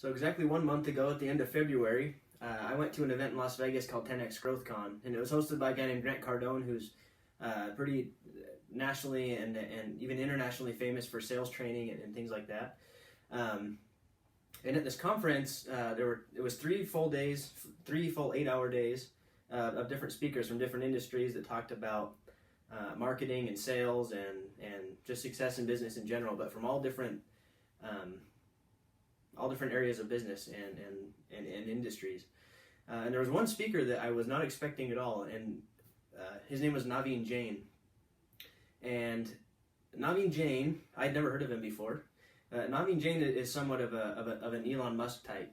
So exactly 1 month ago, at the end of February, I went to an event in Las Vegas called 10X Growth Con, and it was hosted by a guy named Grant Cardone, who's pretty nationally and even internationally famous for sales training and things like that. And at this conference, it was 3 full days, 3 full 8-hour days of different speakers from different industries that talked about marketing and sales and just success in business in general, but from all different areas of business and industries. And there was one speaker that I was not expecting at all, and his name was Naveen Jain. And Naveen Jain, I'd never heard of him before. Naveen Jain is somewhat of an Elon Musk type.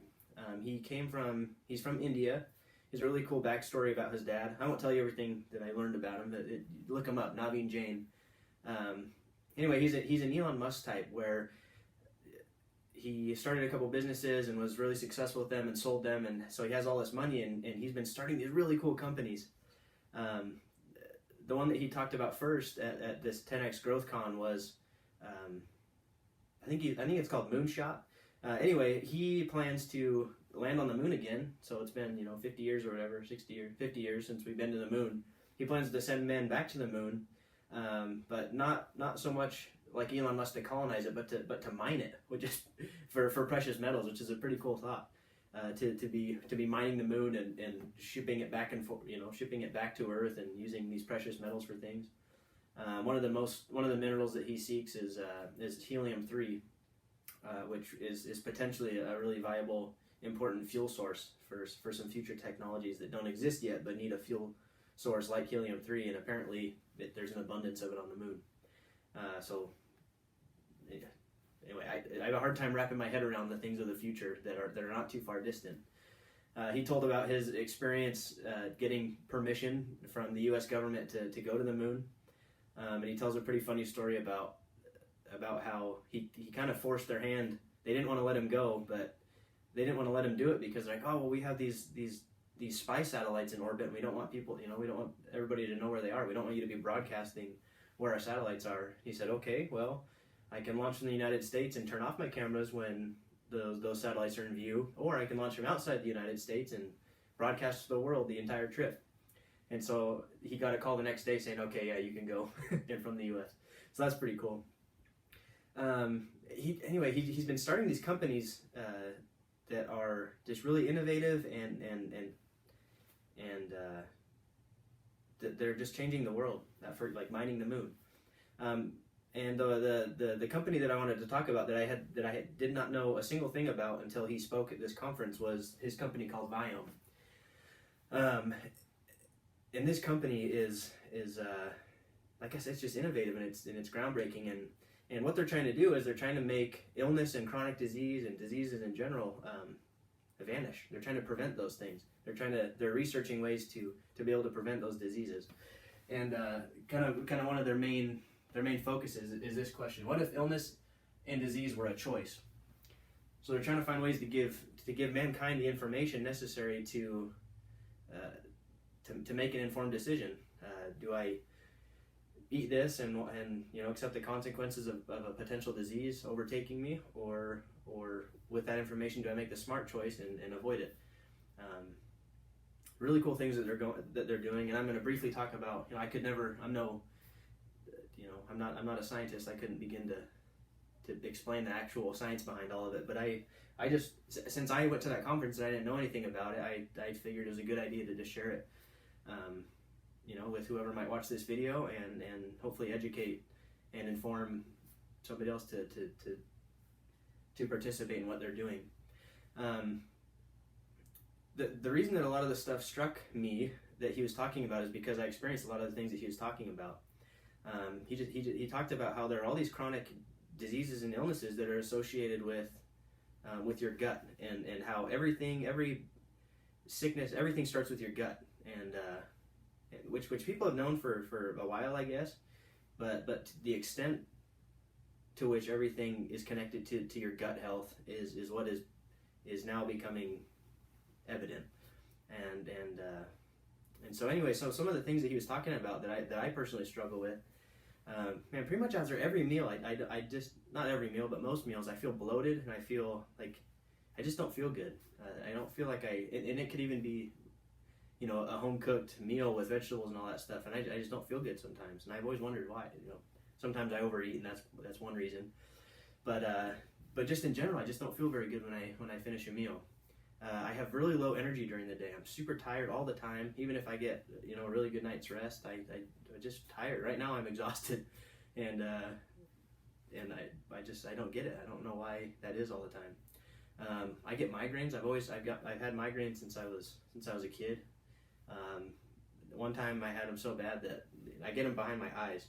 He's from India. He's a really cool backstory about his dad. I won't tell you everything that I learned about him, but look him up, Naveen Jain. Anyway, he's an Elon Musk type, where he started a couple businesses and was really successful with them and sold them, and so he has all this money, and he's been starting these really cool companies. The one that he talked about first at this 10X Growth Con was, I think it's called Moonshot. Anyway, he plans to land on the moon again. So it's been 50 years or whatever, 50 years since we've been to the moon. He plans to send men back to the moon, but not so much like Elon Musk to colonize it, but to mine it, which is for precious metals, which is a pretty cool thought. To be mining the moon and shipping it back and forth, shipping it back to Earth and using these precious metals for things. One of the minerals that he seeks is helium-3, which is potentially a really viable, important fuel source for some future technologies that don't exist yet, but need a fuel source like helium-3, and apparently there's an abundance of it on the moon. Anyway, I have a hard time wrapping my head around the things of the future that are not too far distant. He told about his experience getting permission from the U.S. government to go to the moon, and he tells a pretty funny story about how he kind of forced their hand. They didn't want to let him go, but they didn't want to let him do it because they're like, oh well, we have these spy satellites in orbit. And we don't want people, we don't want everybody to know where they are. We don't want you to be broadcasting where our satellites are. He said, okay, well, I can launch from the United States and turn off my cameras when those satellites are in view, or I can launch from outside the United States and broadcast to the world the entire trip. And so he got a call the next day saying, okay, yeah, you can go in from the U.S. So that's pretty cool. He's been starting these companies that are just really innovative and they're just changing the world for like mining the moon. And the company that I wanted to talk about that I did not know a single thing about until he spoke at this conference was his company called Viome. And this company is like I said, it's just innovative and it's groundbreaking, and what they're trying to do is they're trying to make illness and chronic disease and diseases in general vanish. They're trying to prevent those things. They're researching ways to be able to prevent those diseases. And kind of one of their main focuses is this question: what if illness and disease were a choice? So they're trying to find ways to give mankind the information necessary to make an informed decision. Do I eat this and accept the consequences of a potential disease overtaking me, or with that information, do I make the smart choice and avoid it? Really cool things that they're doing, and I'm going to briefly talk about. I'm not a scientist. I couldn't begin to explain the actual science behind all of it. But I just, since I went to that conference and I didn't know anything about it, I figured it was a good idea to just share it, with whoever might watch this video, and hopefully educate and inform somebody else to participate in what they're doing. The reason that a lot of the stuff struck me that he was talking about is because I experienced a lot of the things that he was talking about. He talked about how there are all these chronic diseases and illnesses that are associated with your gut, and how every sickness, everything starts with your gut, and which people have known for a while, I guess, but the extent to which everything is connected to your gut health is what is now becoming evident, and so anyway, so some of the things that he was talking about that I personally struggle with, pretty much after every meal, I just, not every meal, but most meals, I feel bloated, and I feel like I just don't feel good. I don't feel like and it could even be, you know, a home cooked meal with vegetables and all that stuff, and I just don't feel good sometimes, and I've always wondered why. You know, sometimes I overeat, and that's one reason, but just in general, I just don't feel very good when I finish a meal. I have really low energy during the day. I'm super tired all the time. Even if I get, you know, a really good night's rest, I'm just tired. Right now I'm exhausted, and I don't get it. I don't know why that is all the time. I get migraines. I've had migraines since I was a kid. One time I had them so bad that I get them behind my eyes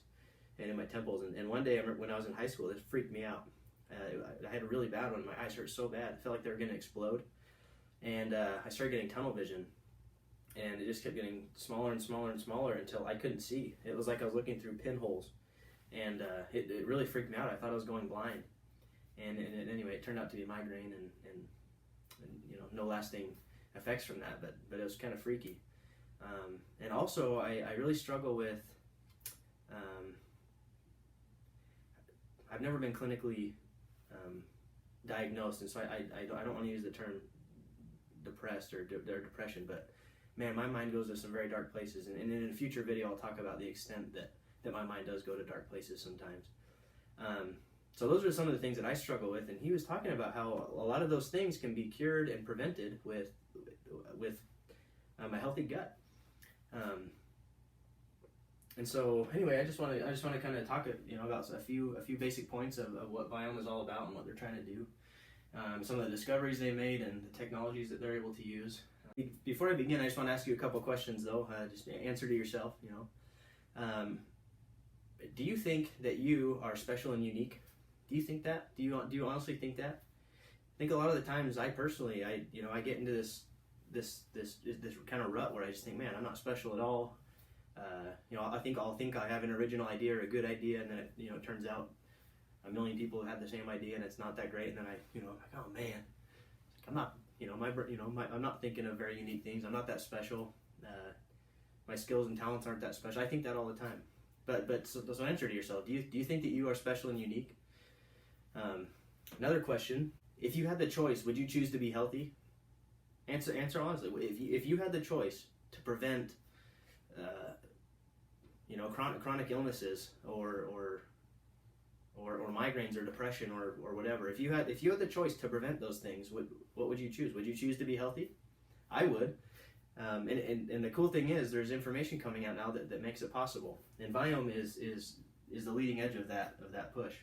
and in my temples. And one day when I was in high school, this freaked me out. I had a really bad one. My eyes hurt so bad. I felt like they were going to explode. And I started getting tunnel vision, and it just kept getting smaller and smaller and smaller until I couldn't see. It was like I was looking through pinholes, and it really freaked me out. I thought I was going blind, and anyway, it turned out to be a migraine, and you know, no lasting effects from that, but it was kind of freaky. And also, I really struggle with. I've never been clinically diagnosed, and so I don't want to use the term depressed or depression, but man, my mind goes to some very dark places, and in a future video I'll talk about the extent that my mind does go to dark places sometimes. So those are some of the things that I struggle with, and he was talking about how a lot of those things can be cured and prevented with a healthy gut. And so anyway, I just want to kind of talk, you know, about a few basic points of what Viome is all about and what they're trying to do. Some of the discoveries they made and the technologies that they're able to use. Before I begin, I just want to ask you a couple questions, though. Just answer to yourself. You know, do you think that you are special and unique? Do you think that? Do you honestly think that? I think a lot of the times, I personally, I get into this kind of rut where I just think, man, I'm not special at all. You know, I'll think I have an original idea or a good idea, and then it turns out a million people have the same idea and it's not that great, and then I'm like, oh man, I'm not, I'm not thinking of very unique things. I'm not that special. My skills and talents aren't that special. I think that all the time. But so answer to yourself. Do you think that you are special and unique? Another question: if you had the choice, would you choose to be healthy? Answer honestly. If you had the choice to prevent, chronic illnesses or migraines or depression or whatever. If you had the choice to prevent those things, what would you choose? Would you choose to be healthy? I would. And the cool thing is, there's information coming out now that makes it possible. And Viome is the leading edge of that push.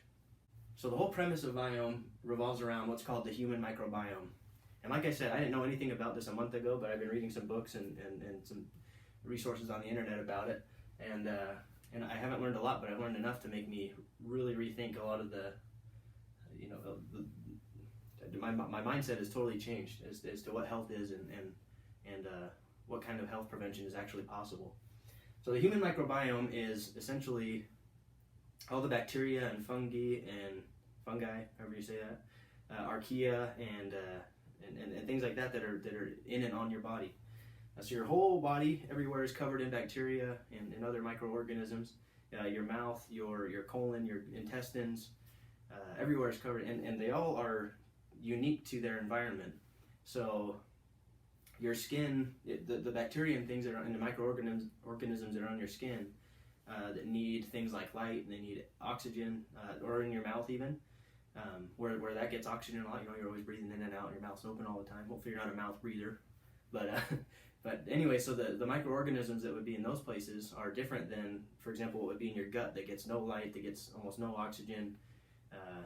So the whole premise of Viome revolves around what's called the human microbiome. And like I said, I didn't know anything about this a month ago, but I've been reading some books and some resources on the internet about it. And I haven't learned a lot, but I've learned enough to make me really rethink a lot of my mindset has totally changed as to what health is and what kind of health prevention is actually possible. So the human microbiome is essentially all the bacteria and fungi, however you say that, archaea and things like that are in and on your body. So your whole body, everywhere, is covered in bacteria and other microorganisms. Your mouth, your colon, your intestines, everywhere is covered, and they all are unique to their environment. So your skin, the bacteria and things that are in the microorganisms that are on your skin that need things like light, and they need oxygen, or in your mouth even, where that gets oxygen a lot. You're always breathing in and out, and your mouth's open all the time. Hopefully you're not a mouth breather, but anyway, so the microorganisms that would be in those places are different than, for example, what would be in your gut that gets no light, that gets almost no oxygen.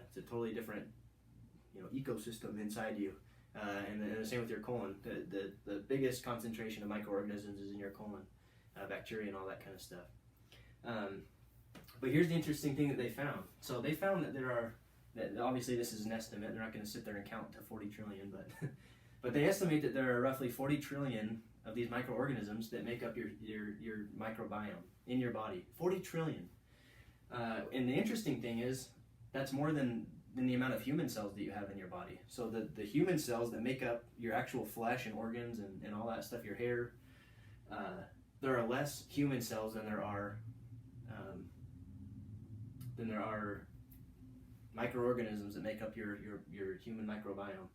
It's a totally different, ecosystem inside you. And the same with your colon. The biggest concentration of microorganisms is in your colon, bacteria and all that kind of stuff. But here's the interesting thing that they found. So they found that obviously this is an estimate. They're not going to sit there and count to 40 trillion, but they estimate that there are roughly 40 trillion of these microorganisms that make up your microbiome in your body. 40 trillion. And the interesting thing is, that's more than the amount of human cells that you have in your body. So the human cells that make up your actual flesh and organs and all that stuff, your hair, there are less human cells than there are microorganisms that make up your human microbiome.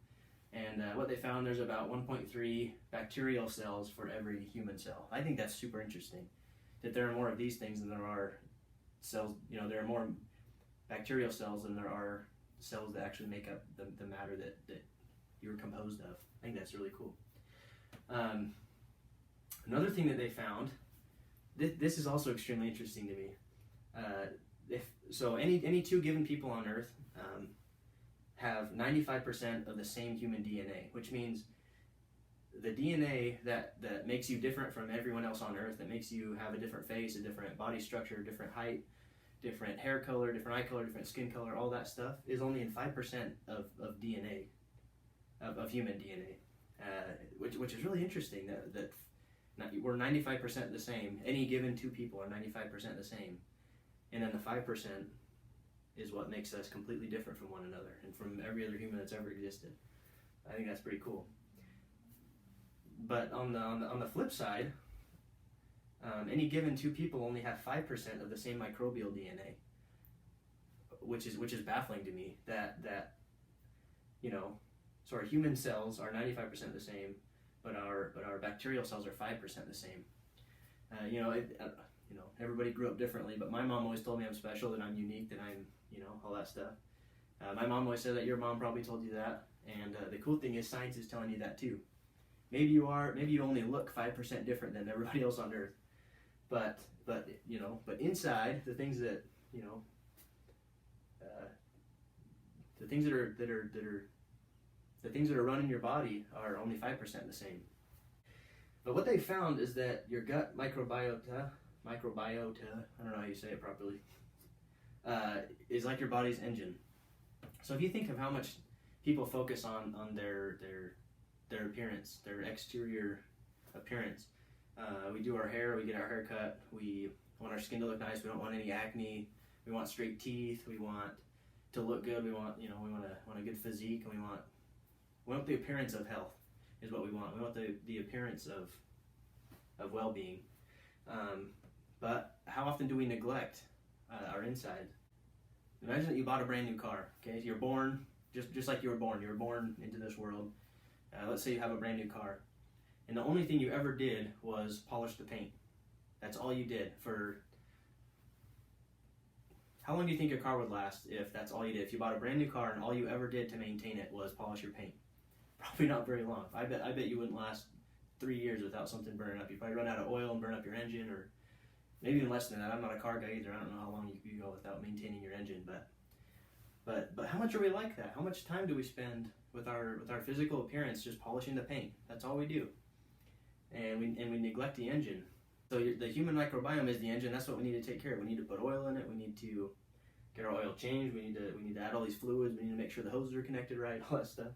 And what they found, there's about 1.3 bacterial cells for every human cell. I think that's super interesting, that there are more of these things than there are cells. You know, there are more bacterial cells than there are cells that actually make up the matter that you're composed of. I think that's really cool. Another thing that they found, this is also extremely interesting to me. So any two given people on Earth have 95% of the same human DNA, which means the DNA that makes you different from everyone else on Earth, that makes you have a different face, a different body structure, different height, different hair color, different eye color, different skin color, all that stuff is only in 5% of DNA, of human DNA, which is really interesting, that we're 95% the same. Any given two people are 95% the same, and then the 5% is what makes us completely different from one another and from every other human that's ever existed. I think that's pretty cool. But on the flip side, any given two people only have 5% of the same microbial DNA, which is baffling to me. That you know, so our human cells are 95% the same, but our bacterial cells are 5% the same. Everybody grew up differently, but my mom always told me I'm special, that I'm unique, that I'm, all that stuff. My mom always said that. Your mom probably told you that, and the cool thing is science is telling you that too. Maybe you only look 5% different than everybody else on Earth, but inside, the things that the things that are running your body are only 5% the same. But what they found is that your gut microbiota, I don't know how you say it properly, is like your body's engine. So if you think of how much people focus on their appearance, their exterior appearance, we do our hair, we get our hair cut, we want our skin to look nice, we don't want any acne, we want straight teeth, we want to look good, we want a good physique, and we want the appearance of health is what we want. We want the appearance of well-being. But how often do we neglect our inside? Imagine that you bought a brand new car. Okay, you're born just like you were born. You were born into this world. Let's say you have a brand new car, and the only thing you ever did was polish the paint. That's all you did for. How long do you think your car would last if that's all you did? If you bought a brand new car and all you ever did to maintain it was polish your paint? Probably not very long. I bet you wouldn't last 3 years without something burning up. You'd probably run out of oil and burn up your engine, or maybe even less than that. I'm not a car guy either. I don't know how long you go without maintaining your engine, but how much are we like that? How much time do we spend with our physical appearance just polishing the paint? That's all we do, and we neglect the engine. So the human microbiome is the engine. That's what we need to take care of. We need to put oil in it. We need to get our oil changed. We need to add all these fluids. We need to make sure the hoses are connected right. All that stuff.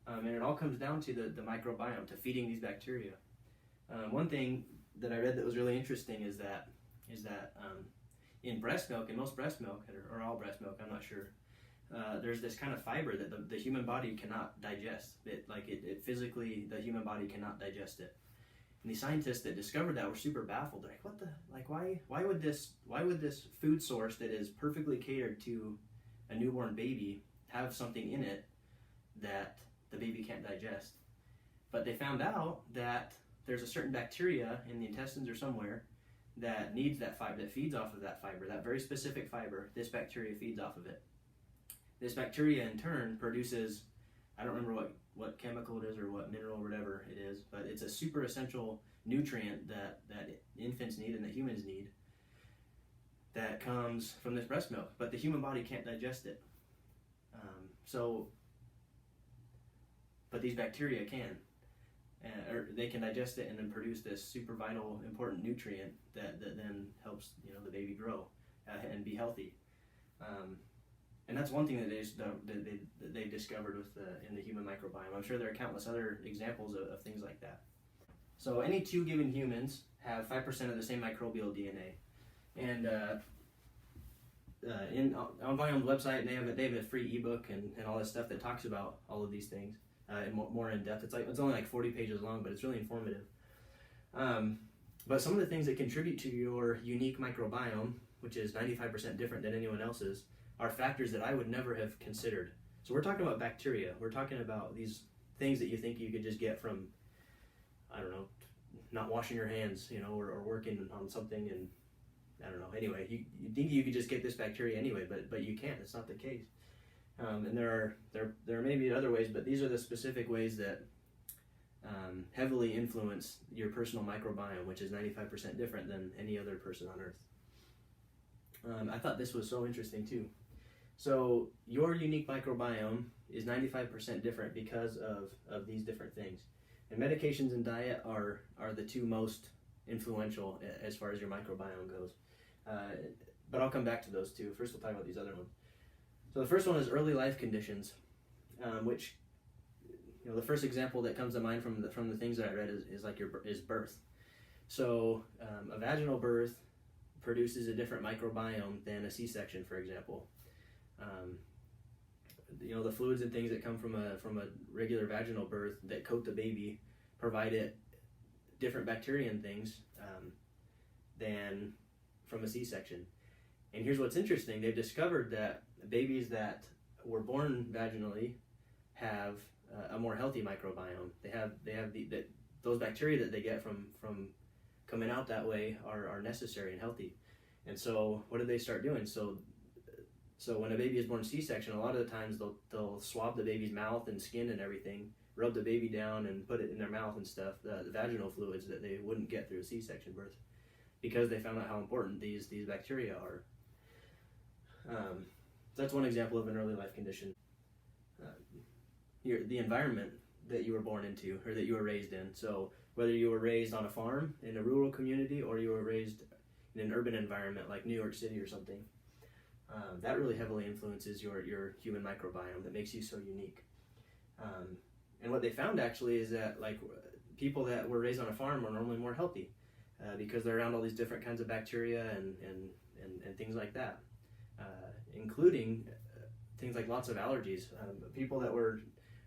And it all comes down to the microbiome, to feeding these bacteria. One thing that I read that was really interesting is that in breast milk, in most breast milk, or all breast milk, I'm not sure, there's this kind of fiber that the human body cannot digest. It physically, the human body cannot digest it. And the scientists that discovered that were super baffled. They're like, why would this food source that is perfectly catered to a newborn baby have something in it that the baby can't digest? But they found out that there's a certain bacteria in the intestines or somewhere that needs that fiber, that feeds off of that fiber, that very specific fiber. This bacteria feeds off of it. This bacteria in turn produces, I don't remember what chemical it is or what mineral or whatever it is, but it's a super essential nutrient that infants need and that humans need, that comes from this breast milk, but the human body can't digest it. But these bacteria can, or they can digest it and then produce this super vital, important nutrient that then helps the baby grow and be healthy. And that's one thing that they discovered in the human microbiome. I'm sure there are countless other examples of things like that. So any two given humans have 5% of the same microbial DNA, and on Viome's website, they have a free ebook and all this stuff that talks about all of these things more in depth. It's only like 40 pages long, but it's really informative. But some of the things that contribute to your unique microbiome, which is 95% different than anyone else's, are factors that I would never have considered. So we're talking about bacteria. We're talking about these things that you think you could just get from, I don't know, not washing your hands, you know, or working on something, and I don't know. Anyway, you think you could just get this bacteria anyway, but you can't. It's not the case. And there are maybe other ways, but these are the specific ways that heavily influence your personal microbiome, which is 95% different than any other person on Earth. I thought this was so interesting too. So your unique microbiome is 95% different because of these different things. And medications and diet are the two most influential as far as your microbiome goes. But I'll come back to those two. First, we'll talk about these other ones. So the first one is early life conditions, which, you know, the first example that comes to mind from the things that I read is birth. So a vaginal birth produces a different microbiome than a C-section, for example. You know, the fluids and things that come from a regular vaginal birth that coat the baby provide it different bacteria and things than from a C-section. And here's what's interesting: they've discovered that babies that were born vaginally have a more healthy microbiome. They have those bacteria that they get from coming out that way are necessary and healthy. And so what did they start doing? So when a baby is born C-section, a lot of the times they'll swab the baby's mouth and skin and everything, rub the baby down and put it in their mouth and stuff, the vaginal fluids that they wouldn't get through a C-section birth, because they found out how important these bacteria are. That's one example of an early life condition. The environment that you were born into or that you were raised in. So whether you were raised on a farm in a rural community or you were raised in an urban environment like New York City or something, that really heavily influences your human microbiome that makes you so unique. And what they found actually is that like people that were raised on a farm are normally more healthy because they're around all these different kinds of bacteria and things like that, including things like lots of allergies. People that were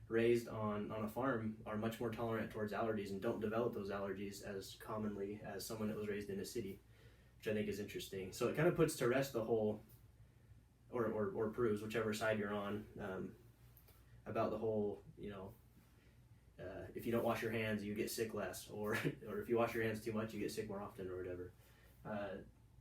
raised on a farm are much more tolerant towards allergies and don't develop those allergies as commonly as someone that was raised in a city, which I think is interesting. So it kind of puts to rest the whole, or proves, whichever side you're on, about the whole, you know, if you don't wash your hands, you get sick less, or if you wash your hands too much, you get sick more often, or whatever.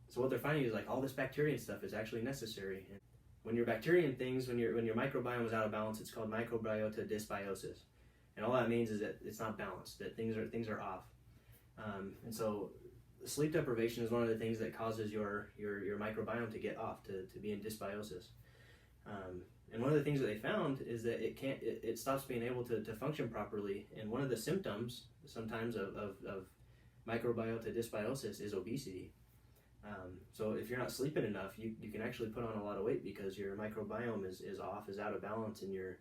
So what they're finding is like all this bacteria and stuff is actually necessary. And when your bacteria and things, when your microbiome is out of balance, it's called microbiota dysbiosis, and all that means is that it's not balanced, that things are off. And so sleep deprivation is one of the things that causes your microbiome to get off, to be in dysbiosis. And one of the things that they found is that it stops being able to function properly. And one of the symptoms sometimes of microbiota dysbiosis is obesity. So if you're not sleeping enough, you can actually put on a lot of weight because your microbiome is off, is out of balance, and you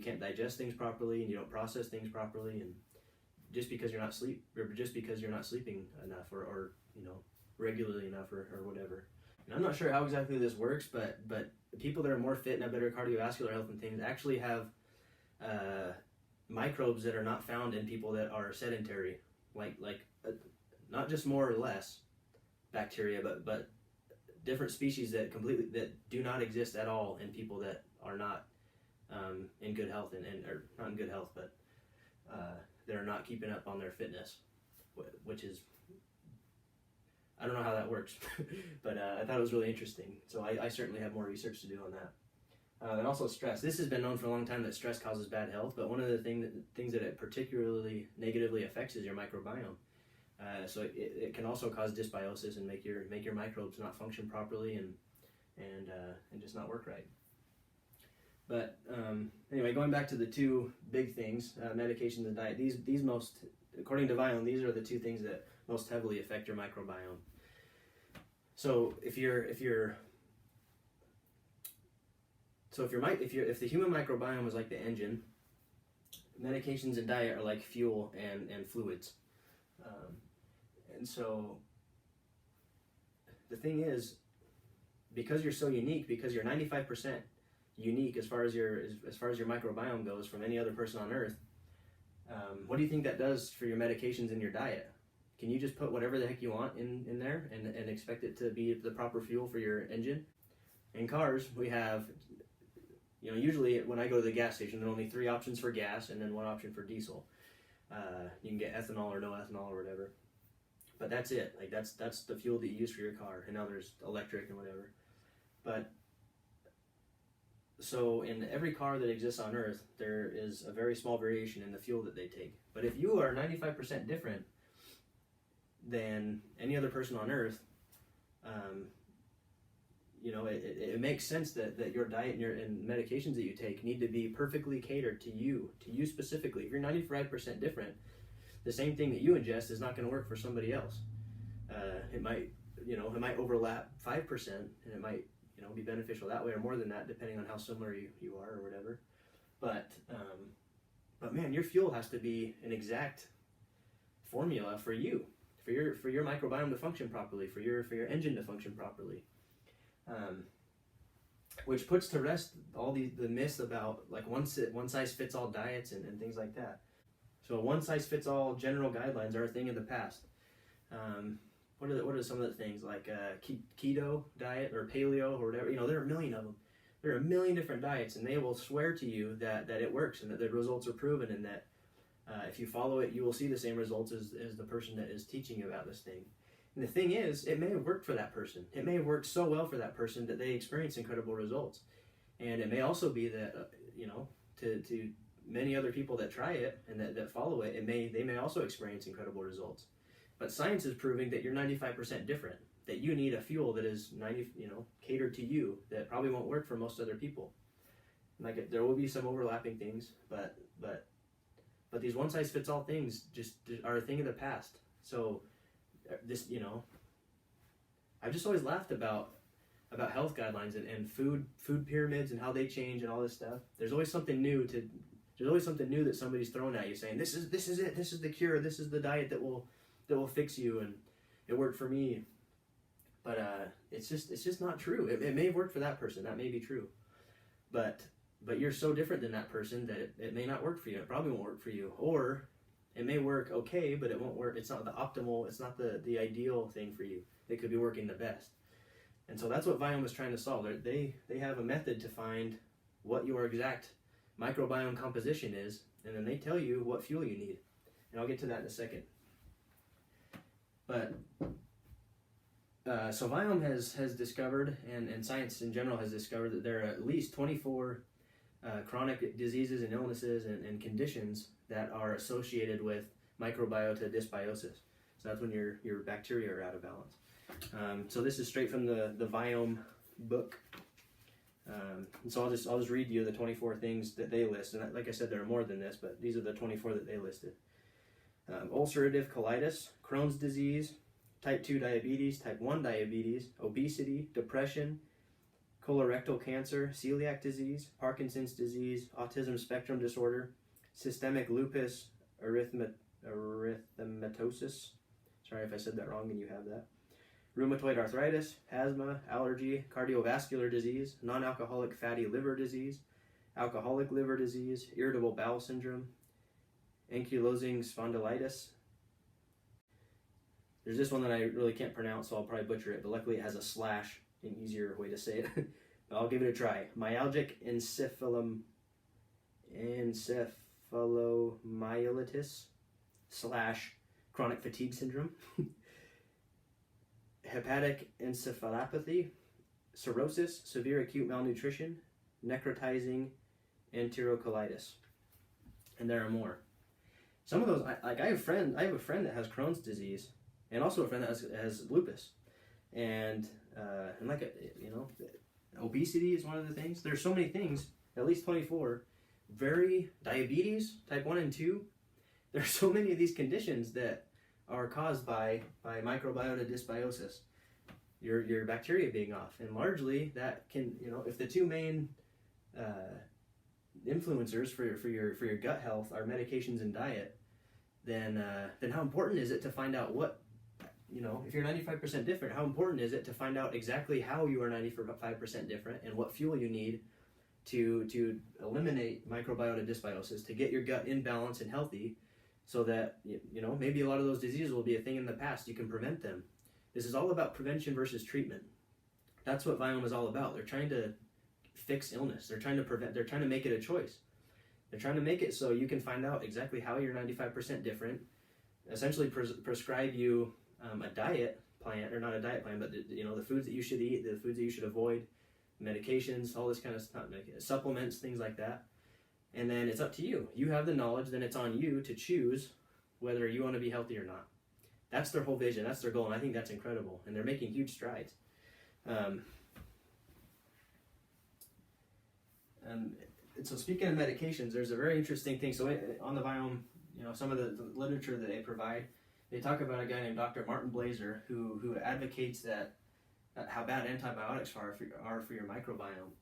can't digest things properly and you don't process things properly. And just because you're not sleeping enough or you know, regularly enough or whatever. And I'm not sure how exactly this works, but people that are more fit and have better cardiovascular health and things actually have microbes that are not found in people that are sedentary, like not just more or less bacteria, but different species that do not exist at all in people that are not in good health or not in good health, but that are not keeping up on their fitness, which is, I don't know how that works, but I thought it was really interesting. So I certainly have more research to do on that. And also stress. This has been known for a long time that stress causes bad health, but one of the things that it particularly negatively affects is your microbiome. So it can also cause dysbiosis and make your microbes not function properly and just not work right. But anyway, going back to the two big things, medications and diet. These most, according to Viome, these are the two things that most heavily affect your microbiome. So if the human microbiome is like the engine, medications and diet are like fuel and fluids. And so the thing is, because you're so unique, because you're 95% unique as far as your microbiome goes from any other person on Earth, what do you think that does for your medications and your diet? Can you just put whatever the heck you want in there and expect it to be the proper fuel for your engine? In cars, we have usually when I go to the gas station, there are only 3 options for gas and then 1 option for diesel. You can get ethanol or no ethanol or whatever, but that's it. Like that's the fuel that you use for your car. And now there's electric and whatever. But so in every car that exists on Earth, there is a very small variation in the fuel that they take. But if you are 95% different than any other person on Earth, it makes sense that your diet and medications that you take need to be perfectly catered to you specifically. If you're 95% different, the same thing that you ingest is not going to work for somebody else. It might overlap 5%, and it might, be beneficial that way or more than that, depending on how similar you are or whatever. But man, your fuel has to be an exact formula for you, for your microbiome to function properly, for your engine to function properly. Which puts to rest all the myths about like one size fits all diets and things like that. So one size fits all general guidelines are a thing of the past. What are some of the things like keto diet or paleo or whatever? There are a million of them. There are a million different diets, and they will swear to you that it works and that the results are proven, and that if you follow it, you will see the same results as the person that is teaching you about this thing. And the thing is, it may have worked for that person. It may have worked so well for that person that they experience incredible results. And it may also be that, to many other people that try it and that follow it, they may also experience incredible results. But science is proving that you're 95% different, that you need a fuel that is catered to you, that probably won't work for most other people. Like there will be some overlapping things, but these one size fits all things just are a thing of the past. So this, I've just always laughed about health guidelines and food pyramids and how they change and all this stuff. There's always something new that somebody's thrown at you saying, this is it, this is the cure, this is the diet that will fix you, and it worked for me. But it's just not true. It may have worked for that person, that may be true, but you're so different than that person that it may not work for you. It probably won't work for you, or it may work okay, but it won't work. It's not the optimal, it's not the ideal thing for you. It could be working the best. And so that's what Viome is trying to solve. They have a method to find what your exact microbiome composition is, and then they tell you what fuel you need. And I'll get to that in a second. But so Viome has discovered, and science in general has discovered, that there are at least 24 chronic diseases and illnesses and conditions that are associated with microbiota dysbiosis. So that's when your bacteria are out of balance. So this is straight from the Viome book. And so I'll just read you the 24 things that they list. And like I said, there are more than this, but these are the 24 that they listed. Ulcerative colitis, Crohn's disease, type 2 diabetes, type 1 diabetes, obesity, depression, colorectal cancer, celiac disease, Parkinson's disease, autism spectrum disorder, systemic lupus erythematosus. Sorry if I said that wrong and you have that. Rheumatoid arthritis, asthma, allergy, cardiovascular disease, non-alcoholic fatty liver disease, alcoholic liver disease, irritable bowel syndrome, ankylosing spondylitis. There's this one that I really can't pronounce, so I'll probably butcher it, but luckily it has a slash, an easier way to say it. But I'll give it a try. Myalgic encephalomyelitis / chronic fatigue syndrome. Hepatic encephalopathy, cirrhosis, severe acute malnutrition, necrotizing enterocolitis. And there are more. Some of those, I have a friend that has Crohn's disease, and also a friend that has lupus, and obesity is one of the things. There's so many things, at least 24. Diabetes, type 1 and 2. There's so many of these conditions that are caused by microbiota dysbiosis, your bacteria being off, and largely that can, if the two main influencers for your gut health are medications and diet, then how important is it to find out what, if you're 95% different, how important is it to find out exactly how you are 95% different and what fuel you need to eliminate microbiota dysbiosis, to get your gut in balance and healthy, so that maybe a lot of those diseases will be a thing in the past. You can prevent them. This is all about prevention versus treatment. That's what Viome is all about. They're trying to fix illness. They're trying to prevent. They're trying to make it a choice. They're trying to make it so you can find out exactly how you're 95% different. Essentially, prescribe you a diet plan, or not a diet plan, but the foods that you should eat, the foods that you should avoid, medications, all this kind of stuff, supplements, things like that. And then it's up to you. You have the knowledge. Then it's on you to choose whether you want to be healthy or not. That's their whole vision. That's their goal, and I think that's incredible. And they're making huge strides. So speaking of medications, there's a very interesting thing. So on the Viome, some of the literature that they provide, they talk about a guy named Dr. Martin Blazer who advocates that how bad antibiotics are for your microbiome.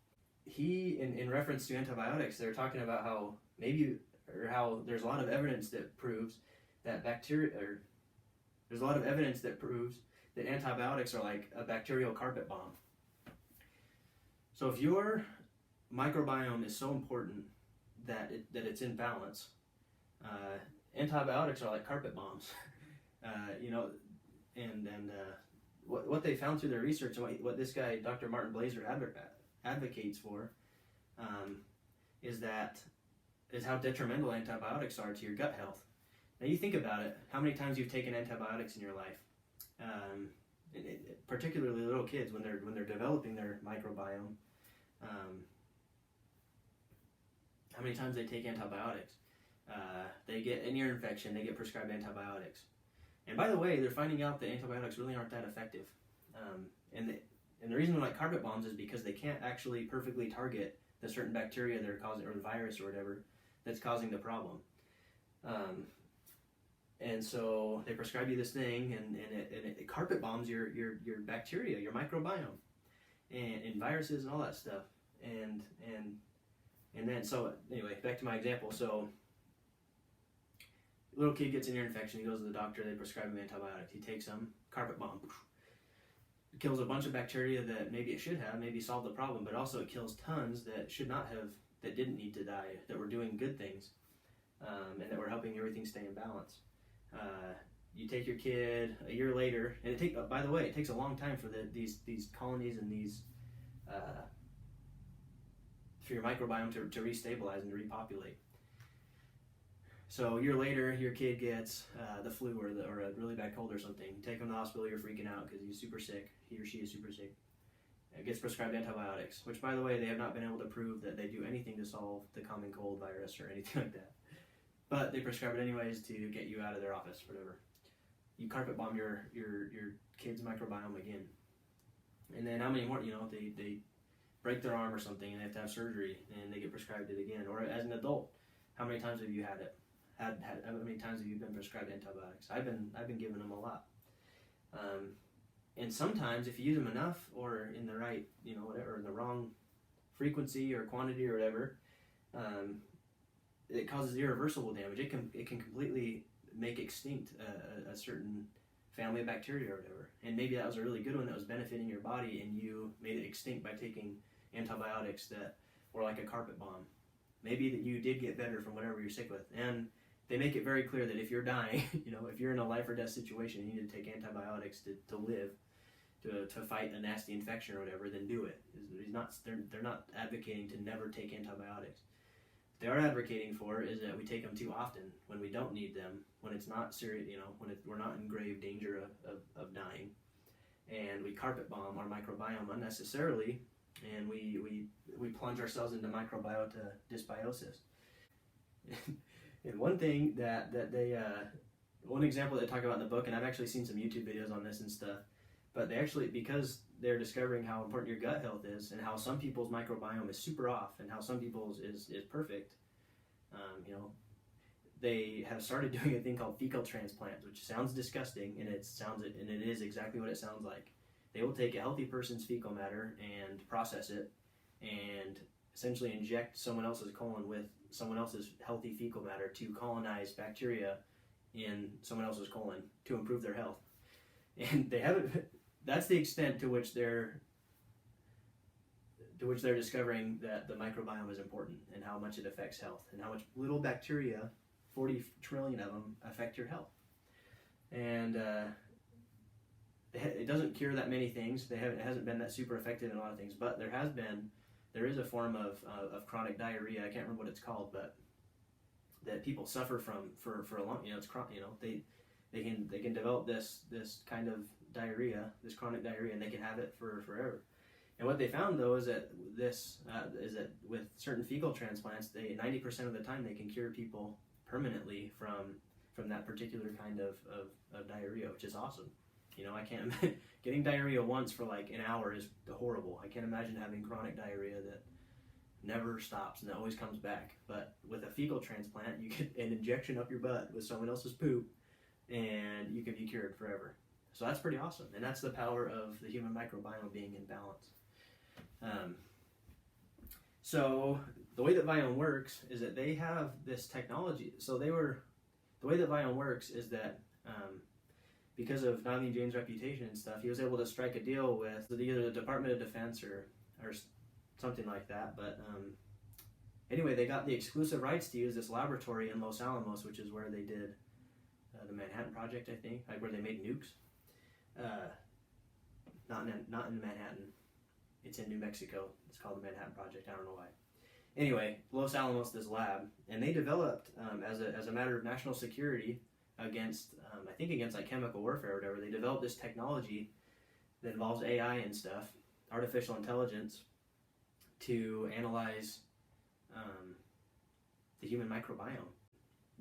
He, in reference to antibiotics, they're talking about how there's a lot of evidence that proves that there's a lot of evidence that proves that antibiotics are like a bacterial carpet bomb. So if your microbiome is so important that it's in balance, antibiotics are like carpet bombs. What they found through their research, and what this guy, Dr. Martin Blazer, advocates for, is how detrimental antibiotics are to your gut health. Now you think about it, how many times you've taken antibiotics in your life, particularly little kids when they're developing their microbiome. How many times they take antibiotics? They get an ear infection, they get prescribed antibiotics. And by the way, they're finding out that antibiotics really aren't that effective. And the reason they're like carpet bombs is because they can't actually perfectly target the certain bacteria they're causing, or the virus or whatever, that's causing the problem. And so they prescribe you this thing, and it carpet bombs your bacteria, your microbiome, and viruses and all that stuff. And then, so anyway, back to my example. So little kid gets an ear infection, he goes to the doctor, they prescribe him antibiotics, he takes them, carpet bomb. It kills a bunch of bacteria that maybe it should have, maybe solve the problem, but also it kills tons that should not have, that didn't need to die, that were doing good things, and that were helping everything stay in balance. You take your kid a year later, and by the way, it takes a long time for these colonies and these for your microbiome to restabilize and to repopulate. So a year later, your kid gets the flu or a really bad cold or something. You take him to the hospital, you're freaking out because he's super sick. He or she is super sick. It gets prescribed antibiotics, which, by the way, they have not been able to prove that they do anything to solve the common cold virus or anything like that. But they prescribe it anyways to get you out of their office, whatever. You carpet bomb your kid's microbiome again. And then how many more, they break their arm or something and they have to have surgery and they get prescribed it again. Or as an adult, how many times have you had it? How many times have you been prescribed antibiotics? I've been giving them a lot. And sometimes if you use them enough, or in the right, whatever, in the wrong frequency or quantity or whatever, it causes irreversible damage. It can completely make extinct a certain family of bacteria or whatever. And maybe that was a really good one that was benefiting your body, and you made it extinct by taking antibiotics that were like a carpet bomb. Maybe that you did get better from whatever you're sick with. And they make it very clear that if you're dying, if you're in a life or death situation, you need to take antibiotics to live, to fight a nasty infection or whatever, then do it. They're not advocating to never take antibiotics. What they are advocating for is that we take them too often when we don't need them, when it's not serious, when we're not in grave danger of dying, and we carpet bomb our microbiome unnecessarily, and we plunge ourselves into microbiota dysbiosis. And one thing that they one example they talk about in the book, and I've actually seen some YouTube videos on this and stuff, but they actually, because they're discovering how important your gut health is, and how some people's microbiome is super off, and how some people's is perfect, they have started doing a thing called fecal transplants, which sounds disgusting, and it is exactly what it sounds like. They will take a healthy person's fecal matter and process it, and essentially inject someone else's colon with someone else's healthy fecal matter to colonize bacteria in someone else's colon to improve their health. And they haven't. That's the extent to which they're discovering that the microbiome is important, and how much it affects health, and how much little bacteria, 40 trillion of them, affect your health. And it doesn't cure that many things. It hasn't been that super effective in a lot of things, but there has been there is a form of chronic diarrhea. I can't remember what it's called, but that people suffer from for a long, it's they can develop this kind of diarrhea, this chronic diarrhea, and they can have it for forever. And what they found though is that with certain fecal transplants, 90% of the time they can cure people permanently from that particular kind of diarrhea, which is awesome. I can't getting diarrhea once for like an hour is horrible. I can't imagine having chronic diarrhea that never stops and that always comes back. But with a fecal transplant, you get an injection up your butt with someone else's poop, and you can be cured forever. So that's pretty awesome, and that's the power of the human microbiome being in balance. So the way that Viome works is that they have this technology. The way that Viome works is that because of Naveen Jain's reputation and stuff, he was able to strike a deal with either the Department of Defense or something like that. But anyway, they got the exclusive rights to use this laboratory in Los Alamos, which is where they did the Manhattan Project, I think, like where they made nukes. Not in Manhattan. It's in New Mexico. It's called the Manhattan Project. I don't know why. Anyway, Los Alamos, this lab, and they developed as a matter of national security against like chemical warfare or whatever. They developed this technology that involves AI and stuff, artificial intelligence, to analyze the human microbiome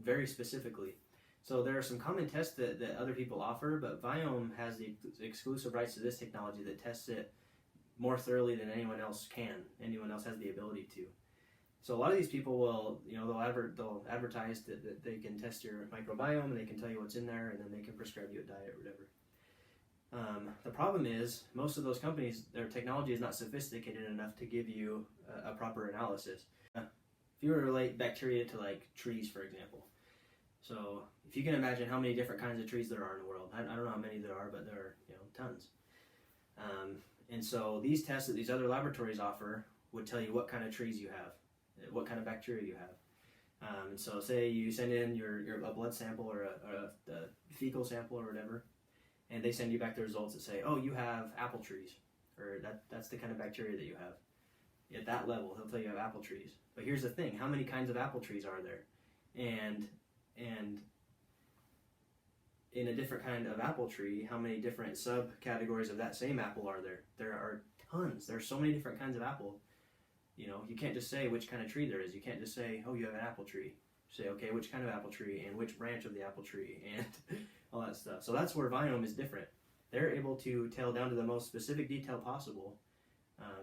very specifically. So there are some common tests that other people offer, but Viome has the exclusive rights to this technology that tests it more thoroughly than anyone else can. Anyone else has the ability to. So a lot of these people will, they'll advertise that they can test your microbiome and they can tell you what's in there, and then they can prescribe you a diet or whatever. The problem is most of those companies, their technology is not sophisticated enough to give you a proper analysis. If you were to relate bacteria to like trees, for example. So if you can imagine how many different kinds of trees there are in the world, I don't know how many there are, but there are tons. And so these tests that these other laboratories offer would tell you what kind of trees you have, what kind of bacteria you have. And so say you send in a blood sample or a fecal sample or whatever, and they send you back the results that say, oh, you have apple trees, or that's the kind of bacteria that you have. At that level, he'll tell you have apple trees. But here's the thing, how many kinds of apple trees are there? And in a different kind of apple tree, how many different subcategories of that same apple are there? There are tons. There are so many different kinds of apple. You can't just say which kind of tree there is. You can't just say, oh, you have an apple tree. Say, okay, which kind of apple tree and which branch of the apple tree and all that stuff. So that's where Viome is different. They're able to tell down to the most specific detail possible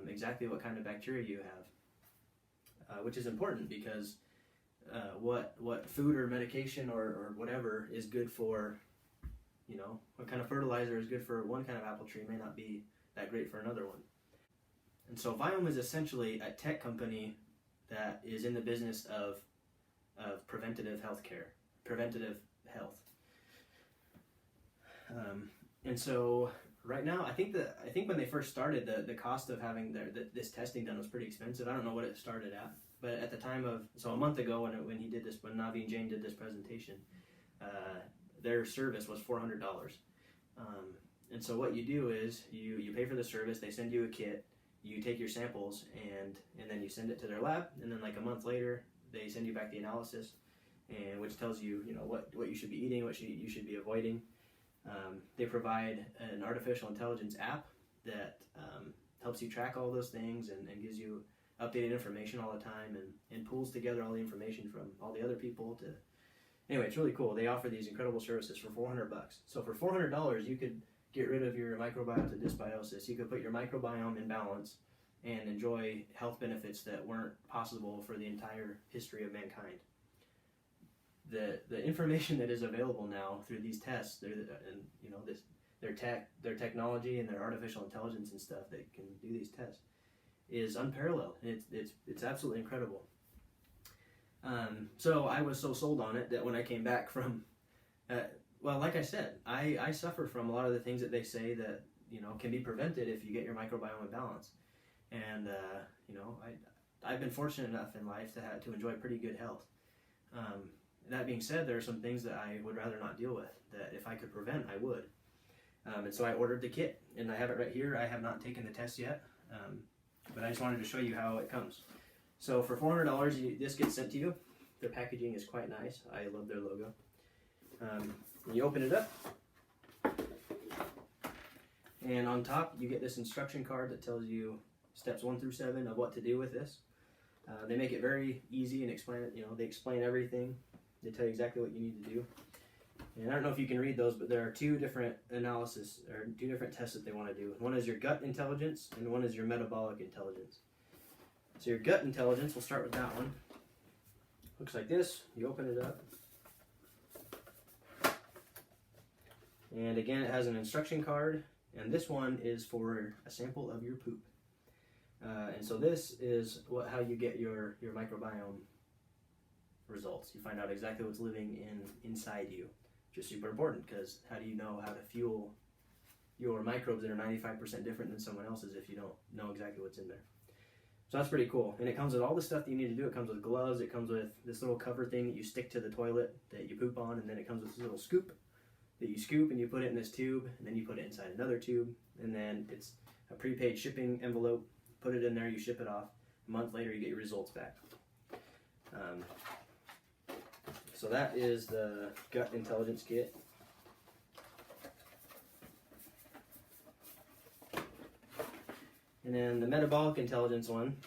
exactly what kind of bacteria you have, which is important because what food or medication or whatever is good for, what kind of fertilizer is good for one kind of apple tree may not be that great for another one. And so Viome is essentially a tech company that is in the business of preventative health. And so right now, I think when they first started, the cost of having this testing done was pretty expensive. I don't know what it started at, but at the time a month ago when Naveen Jain did this presentation, their service was $400. And so what you do is you pay for the service. They send you a kit. You take your samples and then you send it to their lab, and then like a month later they send you back the analysis, and which tells you what you should be eating, what you should be avoiding. They provide an artificial intelligence app that helps you track all those things and gives you updated information all the time and pulls together all the information from all the other people to. Anyway, it's really cool. They offer these incredible services for $400. So for $400, you could get rid of your microbiota dysbiosis. You could put your microbiome in balance and enjoy health benefits that weren't possible for the entire history of mankind. The information that is available now through these tests, their technology and their artificial intelligence and stuff that can do these tests is unparalleled. It's absolutely incredible. So I was so sold on it that when I came back from, like I said, I suffer from a lot of the things that they say that can be prevented if you get your microbiome in balance. And I've been fortunate enough in life to enjoy pretty good health. That being said, there are some things that I would rather not deal with, that if I could prevent, I would. And so I ordered the kit, and I have it right here. I have not taken the test yet. but I just wanted to show you how it comes. So for $400, this gets sent to you. Their packaging is quite nice. I love their logo. You open it up, and on top you get this instruction card that tells you steps 1 through 7 of what to do with this. They make it very easy and explain it. They explain everything. They tell you exactly what you need to do. And I don't know if you can read those, but there are 2 different analysis or 2 different tests that they want to do. One is your gut intelligence, and one is your metabolic intelligence. So your gut intelligence, we'll start with that one. Looks like this. You open it up. And again, it has an instruction card, and this one is for a sample of your poop. And so this is how you get your microbiome results. You find out exactly what's living inside you, which is super important, because how do you know how to fuel your microbes that are 95% different than someone else's if you don't know exactly what's in there? So that's pretty cool. And it comes with all the stuff that you need to do. It comes with gloves. It comes with this little cover thing that you stick to the toilet that you poop on, and then it comes with this little scoop that you scoop and you put it in this tube, and then you put it inside another tube, and then it's a prepaid shipping envelope. Put it in there, you ship it off. A month later, you get your results back. So that is the gut intelligence kit. And then the metabolic intelligence one,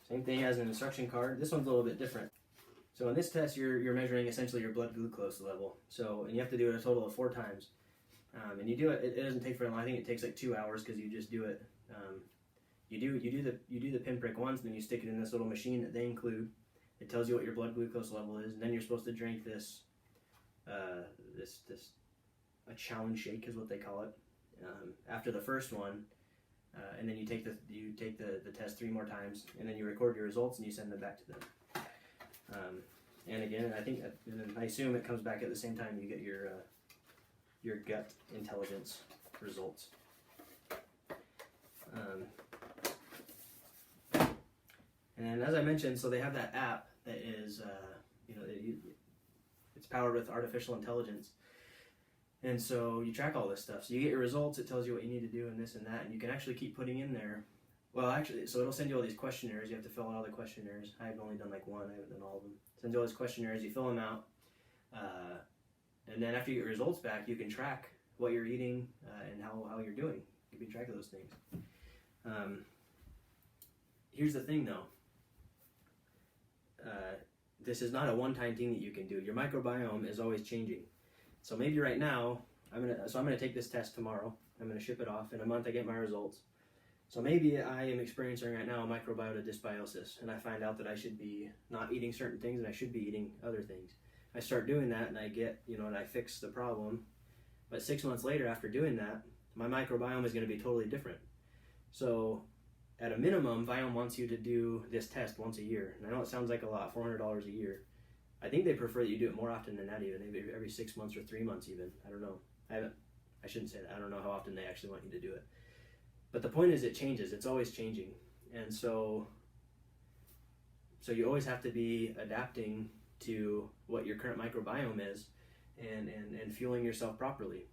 same thing, has an instruction card. This one's a little bit different. So in this test, you're measuring essentially your blood glucose level. And you have to do it a total of 4 times. And you do it. It doesn't take very long. I think it takes like 2 hours because you just do it. You do the pinprick once, and then you stick it in this little machine that they include. It tells you what your blood glucose level is, and then you're supposed to drink this. A challenge shake is what they call it. After the first one, and then you take the test 3 more times, and then you record your results and you send them back to them. And again, I assume it comes back at the same time you get your gut intelligence results. And as I mentioned, so they have that app that is, it's powered with artificial intelligence. And so you track all this stuff. So you get your results, it tells you what you need to do and this and that, and you can actually keep putting in there. Well, actually, so it'll send you all these questionnaires. You have to fill out all the questionnaires. I've only done like one. I haven't done all of them. It sends you all these questionnaires. You fill them out. And then after you get your results back, you can track what you're eating and how you're doing. You can track those things. Here's the thing, though. This is not a one-time thing that you can do. Your microbiome is always changing. So maybe right now, I'm gonna take this test tomorrow. I'm gonna ship it off. In a month, I get my results. So maybe I am experiencing right now a microbiota dysbiosis, and I find out that I should be not eating certain things and I should be eating other things. I start doing that, and I get, and I fix the problem. But 6 months later, after doing that, my microbiome is going to be totally different. So at a minimum, Viome wants you to do this test once a year. And I know it sounds like a lot, $400 a year. I think they prefer that you do it more often than that, even maybe every 6 months or 3 months even. I don't know. I shouldn't say that. I don't know how often they actually want you to do it. But the point is, it changes. It's always changing. And so you always have to be adapting to what your current microbiome is and fueling yourself properly.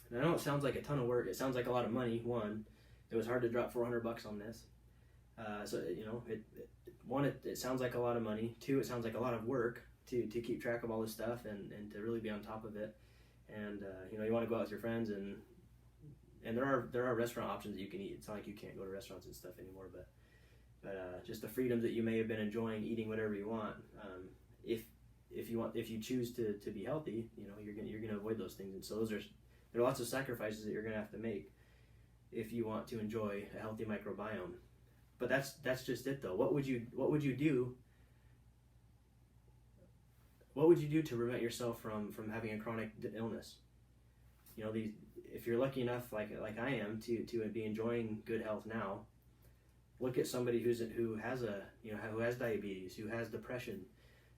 And I know it sounds like a ton of work. It sounds like a lot of money. One, it was hard to drop $400 on this. It sounds like a lot of money. 2, it sounds like a lot of work to keep track of all this stuff and to really be on top of it. And you want to go out with your friends and there are restaurant options that you can eat. It's not like you can't go to restaurants and stuff anymore, but just the freedom that you may have been enjoying eating whatever you want. If you choose to be healthy, you're gonna avoid those things. And so there are lots of sacrifices that you're gonna have to make if you want to enjoy a healthy microbiome. But that's just it, though. What would you do? What would you do to prevent yourself from having a chronic illness? If you're lucky enough, like I am, to be enjoying good health now, look at somebody who has diabetes, who has depression,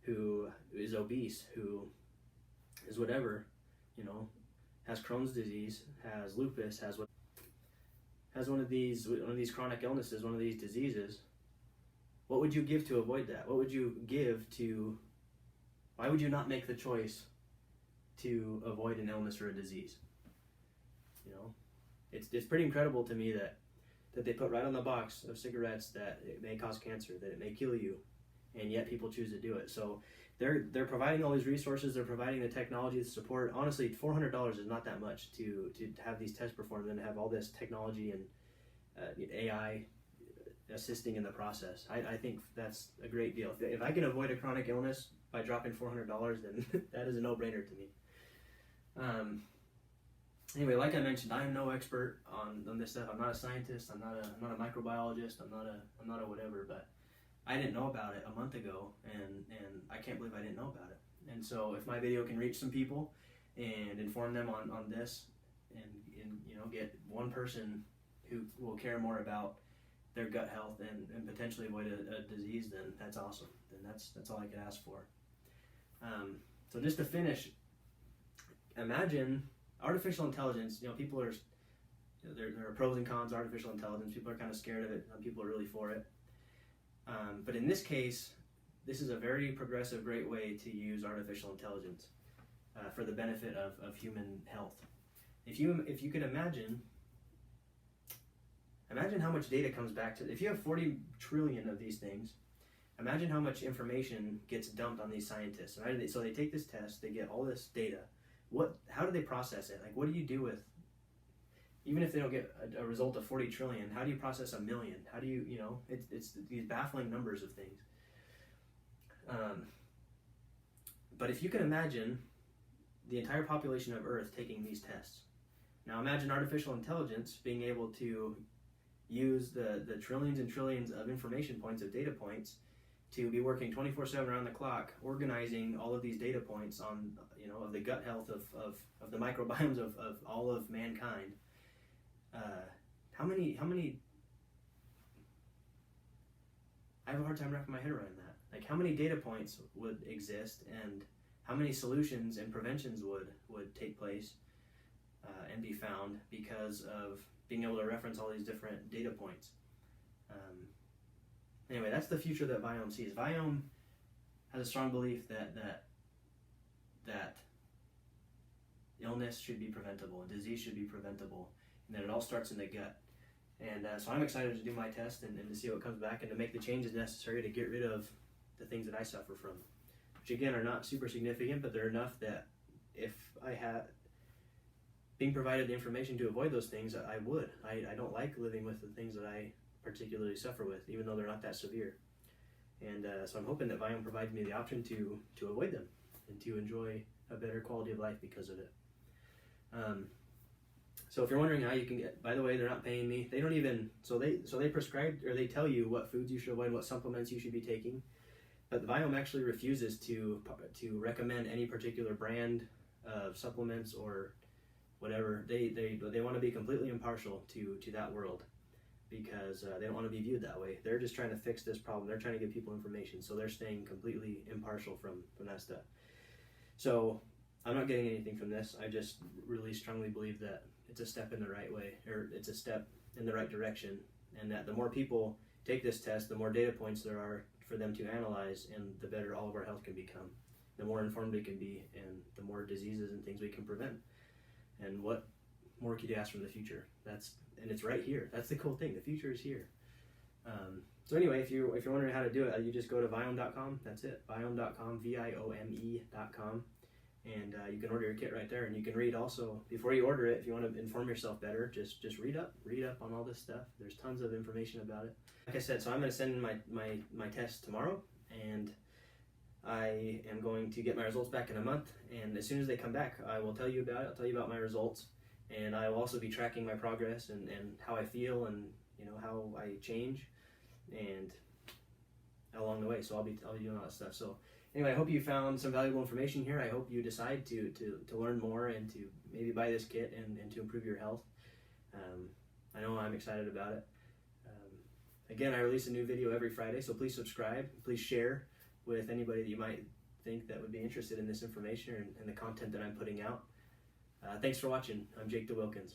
who is obese, who is whatever, has Crohn's disease, has lupus, has one of these chronic illnesses, one of these diseases. What would you give to avoid that? What would you give to? Why would you not make the choice to avoid an illness or a disease? It's pretty incredible to me that that they put right on the box of cigarettes that it may cause cancer, that it may kill you, and yet people choose to do it. So they're providing all these resources, they're providing the technology, the support. Honestly, $400 is not that much to have these tests performed and have all this technology and AI assisting in the process. I think that's a great deal. If I can avoid a chronic illness by dropping $400, then that is a no-brainer to me. Anyway, like I mentioned, I am no expert on this stuff. I'm not a scientist. I'm not a microbiologist. I'm not a whatever. But I didn't know about it a month ago, and I can't believe I didn't know about it. And so, if my video can reach some people and inform them on this, and get one person who will care more about their gut health and potentially avoid a disease, then that's awesome. Then that's all I could ask for. So just to finish, imagine artificial intelligence. People are, there are pros and cons to artificial intelligence. People are kind of scared of it. Some people are really for it. But in this case, this is a very progressive, great way to use artificial intelligence for the benefit of human health. If you could imagine how much data comes back to. If you have 40 trillion of these things, imagine how much information gets dumped on these scientists. Right? So they take this test, they get all this data. How do they process it? Like, what do you do with, even if they don't get a result of 40 trillion, how do you process a million? How do you, it's these baffling numbers of things. But if you can imagine the entire population of Earth taking these tests. Now imagine artificial intelligence being able to use the trillions and trillions of information points, of data points, to be working 24/7 around the clock, organizing all of these data points on, of the gut health of the microbiomes of all of mankind. How many? I have a hard time wrapping my head around that. Like, how many data points would exist, and how many solutions and preventions would take place and be found because of being able to reference all these different data points. Anyway, that's the future that Viome sees. Viome has a strong belief that illness should be preventable, and disease should be preventable, and that it all starts in the gut. And so I'm excited to do my test and to see what comes back, and to make the changes necessary to get rid of the things that I suffer from, which again are not super significant, but they're enough that if I had being provided the information to avoid those things, I would. I don't like living with the things that I particularly suffer with, even though they're not that severe. And so I'm hoping that Viome provides me the option to avoid them and to enjoy a better quality of life because of it. So if you're wondering how you can get, by the way, they're not paying me. They don't even, so they prescribe, or they tell you what foods you should avoid, what supplements you should be taking. But Viome actually refuses to recommend any particular brand of supplements or whatever. They want to be completely impartial to that world, because they don't want to be viewed that way. They're just trying to fix this problem. They're trying to give people information, so they're staying completely impartial from that stuff. So I'm not getting anything from this. I just really strongly believe that it's a step in the right way, or it's a step in the right direction, and that the more people take this test, the more data points there are for them to analyze, and the better all of our health can become. The more informed we can be, and the more diseases and things we can prevent. And what more could you ask from the future? And it's right here. That's the cool thing. The future is here. So anyway, if you're wondering how to do it, you just go to Viome.com. That's it. Viome.com, Viome.com. And you can order your kit right there. And you can read also, before you order it, if you want to inform yourself better, just read up on all this stuff. There's tons of information about it. Like I said, so I'm going to send in my test tomorrow, and I am going to get my results back in a month. And as soon as they come back, I will tell you about it. I'll tell you about my results, and I will also be tracking my progress and how I feel, and how I change, and along the way. So I'll be doing all that stuff. So anyway, I hope you found some valuable information here. I hope you decide to learn more and to maybe buy this kit and to improve your health. I know I'm excited about it. Again, I release a new video every Friday, so please subscribe. Please share with anybody that you might think that would be interested in this information and the content that I'm putting out. Thanks for watching. I'm Jake DeWilkins.